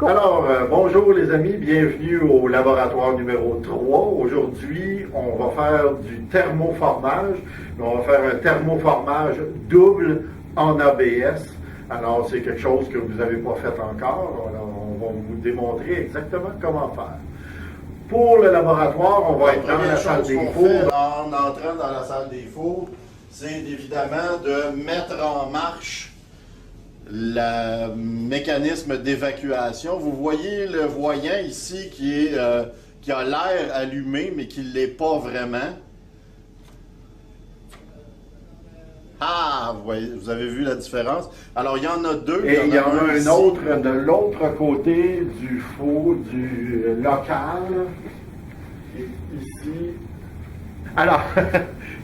Alors, bonjour les amis, bienvenue au laboratoire numéro 3. Aujourd'hui, on va faire du thermoformage. On va faire un thermoformage double en ABS. Alors, c'est quelque chose que vous n'avez pas fait encore. Alors, on va vous démontrer exactement comment faire. Pour le laboratoire, on va être dans la salle des fours. En entrant dans la salle des fours, c'est évidemment de mettre en marche le mécanisme d'évacuation. Vous voyez le voyant ici qui a l'air allumé, mais qui ne l'est pas vraiment. Ah, vous avez vu la différence? Alors, il y en a deux. Et il y en a un autre de l'autre côté du four, du local. Ici. Alors,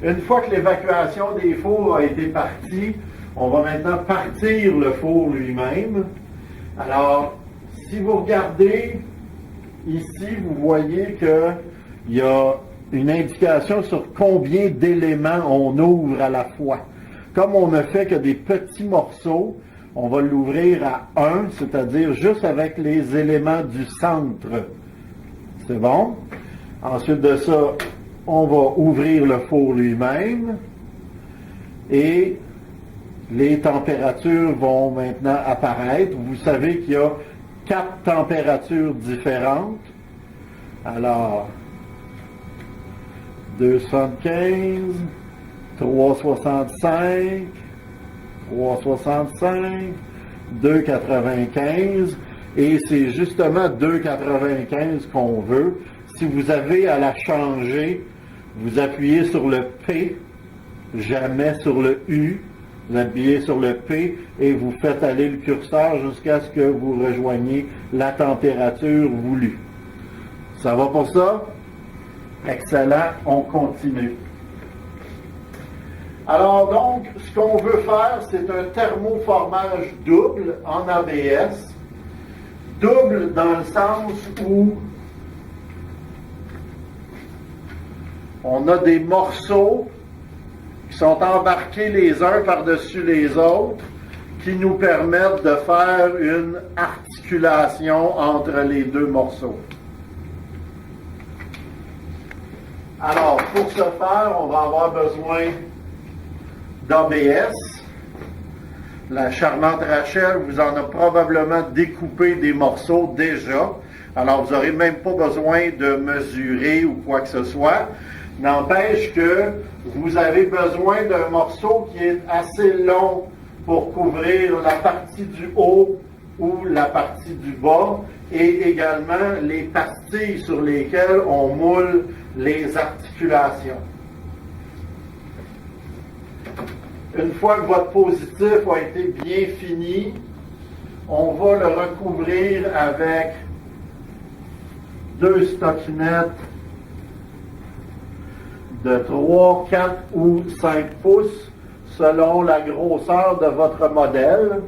une fois que l'évacuation des fours a été partie, on va maintenant partir le four lui-même. Alors, si vous regardez ici, vous voyez qu'il y a une indication sur combien d'éléments on ouvre à la fois. Comme on ne fait que des petits morceaux, on va l'ouvrir à 1, c'est-à-dire juste avec les éléments du centre. C'est bon? Ensuite de ça, on va ouvrir le four lui-même et les températures vont maintenant apparaître. Vous savez qu'il y a 4 températures différentes. Alors, 275, 365, 365, 295. Et c'est justement 295 qu'on veut. Si vous avez à la changer, vous appuyez sur le P, jamais sur le U. Vous appuyez sur le P et vous faites aller le curseur jusqu'à ce que vous rejoigniez la température voulue. Ça va pour ça? Excellent, on continue. Alors donc, ce qu'on veut faire, c'est un thermoformage double en ABS. Double dans le sens où on a des morceaux qui sont embarqués les uns par-dessus les autres, qui nous permettent de faire une articulation entre les deux morceaux. Alors, pour ce faire, on va avoir besoin d'ABS. La charmante Rachel vous en a probablement découpé des morceaux déjà. Alors, vous n'aurez même pas besoin de mesurer ou quoi que ce soit. N'empêche que vous avez besoin d'un morceau qui est assez long pour couvrir la partie du haut ou la partie du bas et également les pastilles sur lesquelles on moule les articulations. Une fois que votre positif a été bien fini, on va le recouvrir avec 2 stockinettes de 3, 4 ou 5 pouces selon la grosseur de votre modèle.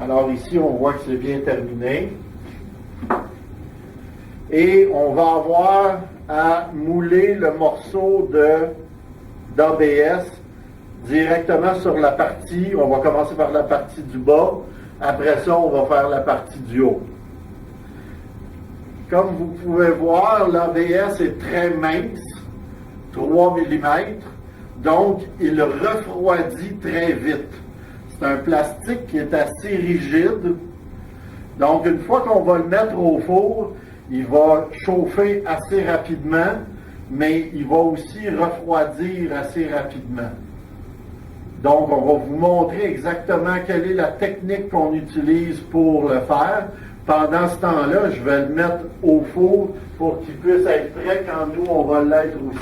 Alors ici, on voit que c'est bien terminé. Et on va avoir à mouler le morceau d'ABS directement sur la partie. On va commencer par la partie du bas. Après ça, on va faire la partie du haut. Comme vous pouvez voir, l'ABS est très mince, 3 mm, donc il refroidit très vite. C'est un plastique qui est assez rigide, donc une fois qu'on va le mettre au four, il va chauffer assez rapidement, mais il va aussi refroidir assez rapidement. Donc, on va vous montrer exactement quelle est la technique qu'on utilise pour le faire. Pendant ce temps-là, je vais le mettre au four pour qu'il puisse être prêt quand nous, on va l'être aussi.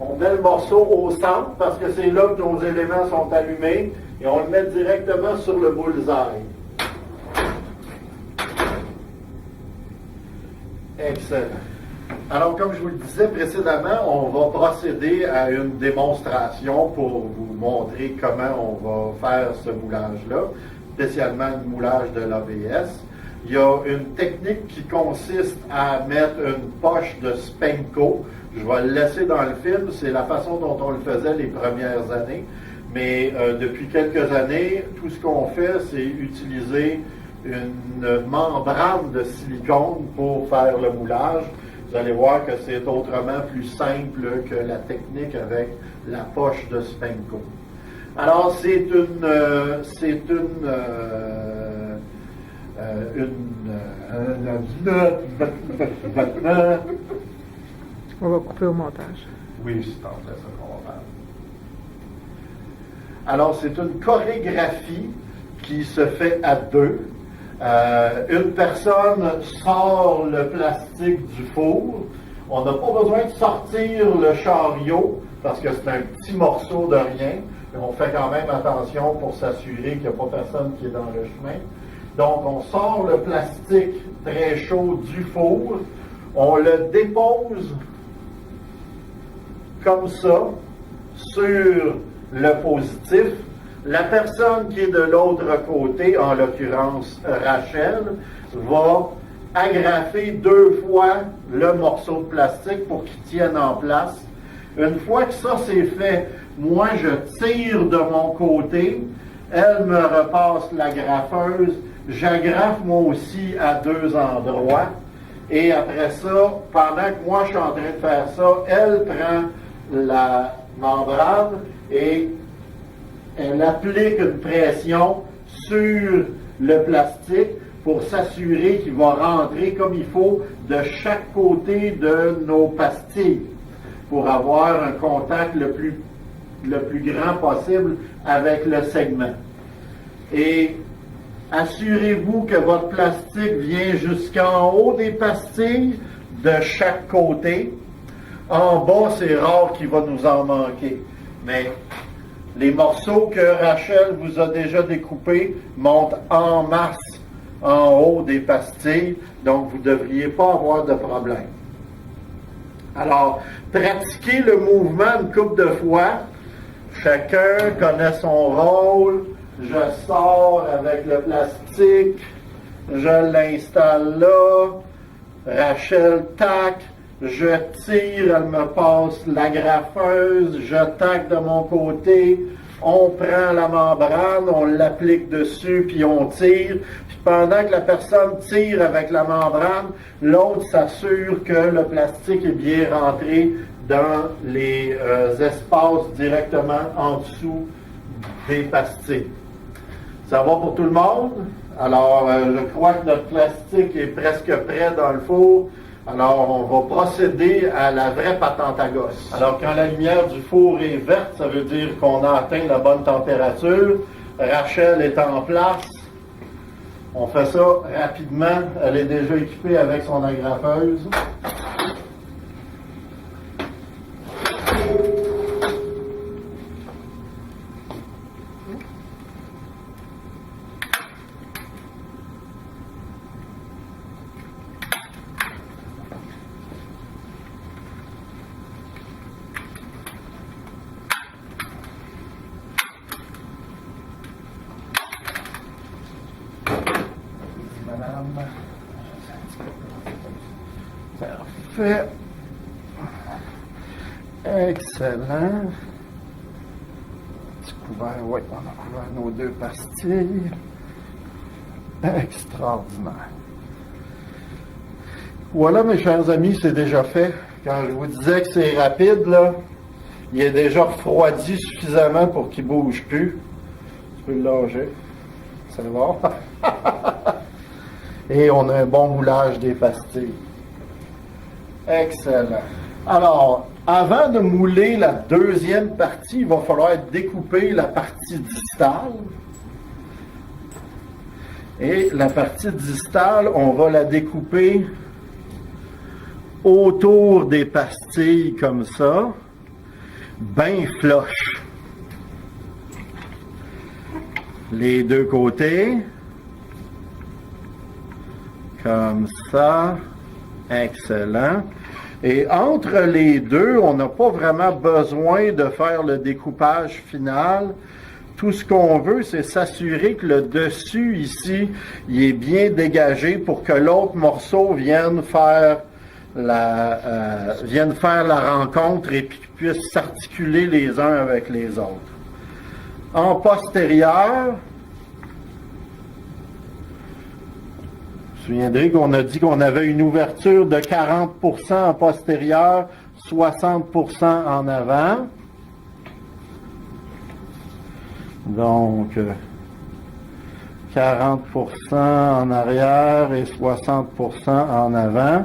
On met le morceau au centre parce que c'est là que nos éléments sont allumés et on le met directement sur le bullseye. Excellent. Alors, comme je vous le disais précédemment, on va procéder à une démonstration pour vous montrer comment on va faire ce moulage-là, spécialement le moulage de l'ABS. Il y a une technique qui consiste à mettre une poche de Spenco. Je vais le laisser dans le film, c'est la façon dont on le faisait les premières années. Mais depuis quelques années, tout ce qu'on fait, c'est utiliser une membrane de silicone pour faire le moulage. Vous allez voir que c'est autrement plus simple que la technique avec la poche de Spenco. Alors, On va couper au montage. Oui, c'est en fait ça qu'on va faire. Alors, c'est une chorégraphie qui se fait à deux. Une personne sort le plastique du four. On n'a pas besoin de sortir le chariot parce que c'est un petit morceau de rien. Mais on fait quand même attention pour s'assurer qu'il n'y a pas personne qui est dans le chemin. Donc, on sort le plastique très chaud du four. On le dépose comme ça sur le positif. La personne qui est de l'autre côté, en l'occurrence Rachel, va agrafer 2 fois le morceau de plastique pour qu'il tienne en place. Une fois que ça c'est fait, moi je tire de mon côté, elle me repasse l'agrafeuse, j'agrafe moi aussi à 2 endroits, et après ça, pendant que moi je suis en train de faire ça, elle prend la membrane et elle applique une pression sur le plastique pour s'assurer qu'il va rentrer comme il faut de chaque côté de nos pastilles pour avoir un contact le plus grand possible avec le segment. Et assurez-vous que votre plastique vient jusqu'en haut des pastilles de chaque côté. En bas, c'est rare qu'il va nous en manquer. Mais les morceaux que Rachel vous a déjà découpés montent en masse en haut des pastilles, donc vous ne devriez pas avoir de problème. Alors, pratiquez le mouvement une couple de fois. Chacun connaît son rôle. Je sors avec le plastique, je l'installe là. Rachel tac. Je tire, elle me passe l'agrafeuse, je tac de mon côté, on prend la membrane, on l'applique dessus, puis on tire. Puis pendant que la personne tire avec la membrane, l'autre s'assure que le plastique est bien rentré dans les espaces directement en dessous des pastilles. Ça va pour tout le monde? Alors, je crois que notre plastique est presque prêt dans le four. Alors, on va procéder à la vraie patente à gosse. Alors, quand la lumière du four est verte, ça veut dire qu'on a atteint la bonne température. Rachel est en place. On fait ça rapidement. Elle est déjà équipée avec son agrafeuse. Parfait. Excellent. Petit couvert, oui, on a couvert nos 2 pastilles. Extraordinaire. Voilà, mes chers amis, c'est déjà fait. Quand je vous disais que c'est rapide, là, il est déjà refroidi suffisamment pour qu'il ne bouge plus. Tu peux le lâcher. C'est bon. Et on a un bon moulage des pastilles. Excellent. Alors, avant de mouler la deuxième partie, il va falloir découper la partie distale. Et la partie distale, on va la découper autour des pastilles comme ça, bien flush. Les 2 côtés, comme ça. Excellent. Et entre les 2, on n'a pas vraiment besoin de faire le découpage final. Tout ce qu'on veut, c'est s'assurer que le dessus ici, il est bien dégagé pour que l'autre morceau vienne faire la rencontre et puis puisse s'articuler les uns avec les autres. En postérieur, vous vous souviendrez qu'on a dit qu'on avait une ouverture de 40% en postérieur, 60% en avant. Donc, 40% en arrière et 60% en avant.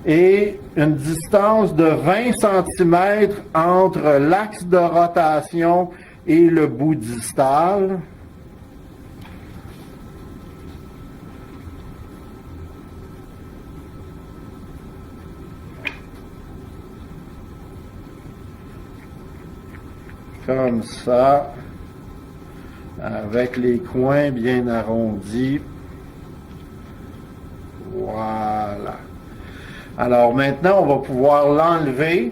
Et une distance de 20 cm entre l'axe de rotation et le bout distal. Comme ça, avec les coins bien arrondis. Voilà. Alors maintenant, on va pouvoir l'enlever,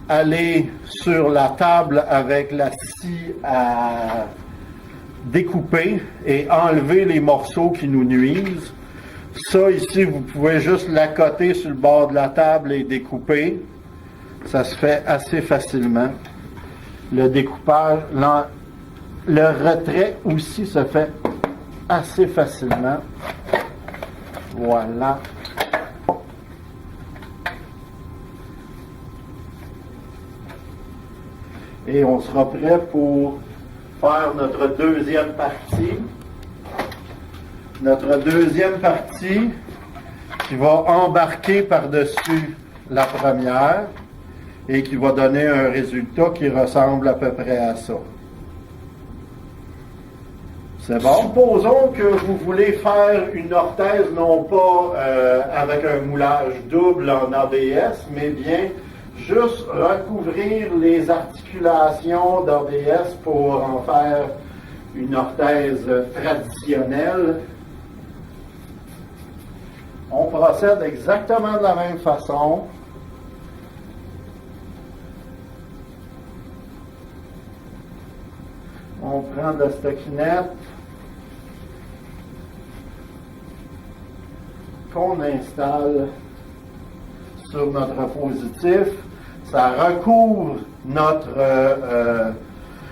aller sur la table avec la scie à découper et enlever les morceaux qui nous nuisent. Ça ici, vous pouvez juste l'accoter sur le bord de la table et découper. Ça se fait assez facilement. Le découpage, le retrait aussi se fait assez facilement. Voilà. Et on sera prêt pour faire notre deuxième partie. Notre deuxième partie qui va embarquer par-dessus la première et qui va donner un résultat qui ressemble à peu près à ça. C'est bon. Supposons que vous voulez faire une orthèse non pas avec un moulage double en ABS, mais bien juste recouvrir les articulations d'ABS pour en faire une orthèse traditionnelle. On procède exactement de la même façon. On prend de la stockinette qu'on installe sur notre positif. Ça recouvre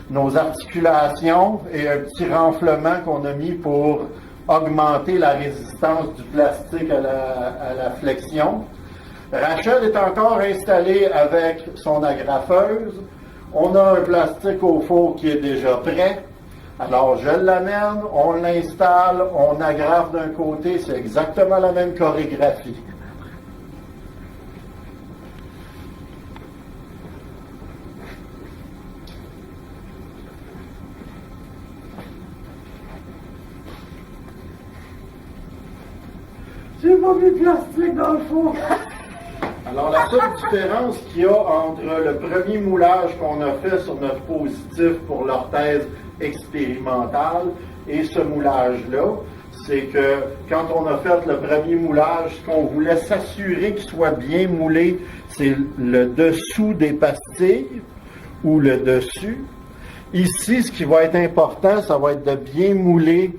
nos articulations et un petit renflement qu'on a mis pour augmenter la résistance du plastique à la flexion. Rachel est encore installée avec son agrafeuse. On a un plastique au four qui est déjà prêt. Alors, je l'amène, on l'installe, on agrafe d'un côté, c'est exactement la même chorégraphie. J'ai pas mis de plastique dans le four. Alors, la seule différence qu'il y a entre le premier moulage qu'on a fait sur notre positif pour l'orthèse expérimentale et ce moulage-là, c'est que quand on a fait le premier moulage, ce qu'on voulait s'assurer qu'il soit bien moulé, c'est le dessous des pastilles ou le dessus. Ici, ce qui va être important, ça va être de bien mouler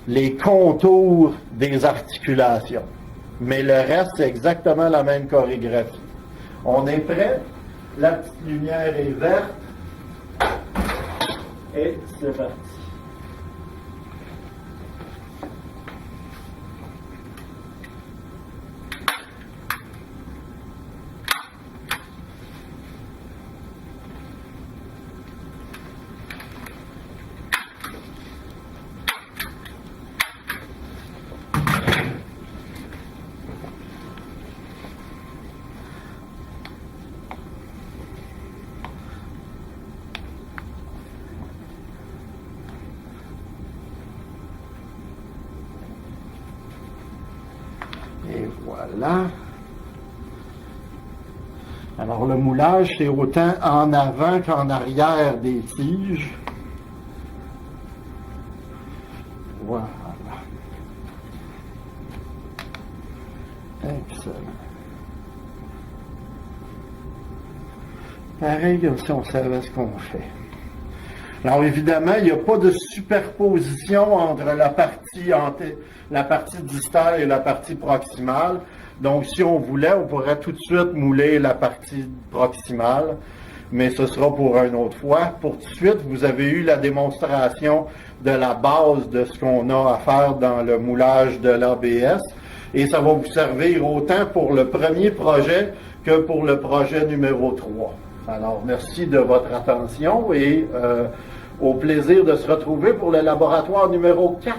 les contours des articulations. Mais le reste, c'est exactement la même chorégraphie. On est prêt? La petite lumière est verte. Et c'est parti. Et voilà. Alors le moulage, c'est autant en avant qu'en arrière des tiges. Voilà. Excellent. Pareil comme si on savait ce qu'on fait. Alors évidemment, il n'y a pas de superposition entre la partie distale et la partie proximale. Donc si on voulait, on pourrait tout de suite mouler la partie proximale. mais ce sera pour une autre fois. Pour tout de suite, vous avez eu la démonstration de la base de ce qu'on a à faire dans le moulage de l'ABS, et ça va vous servir autant pour le premier projet que pour le projet numéro 3. Alors, merci de votre attention et au plaisir de se retrouver pour le laboratoire numéro 4.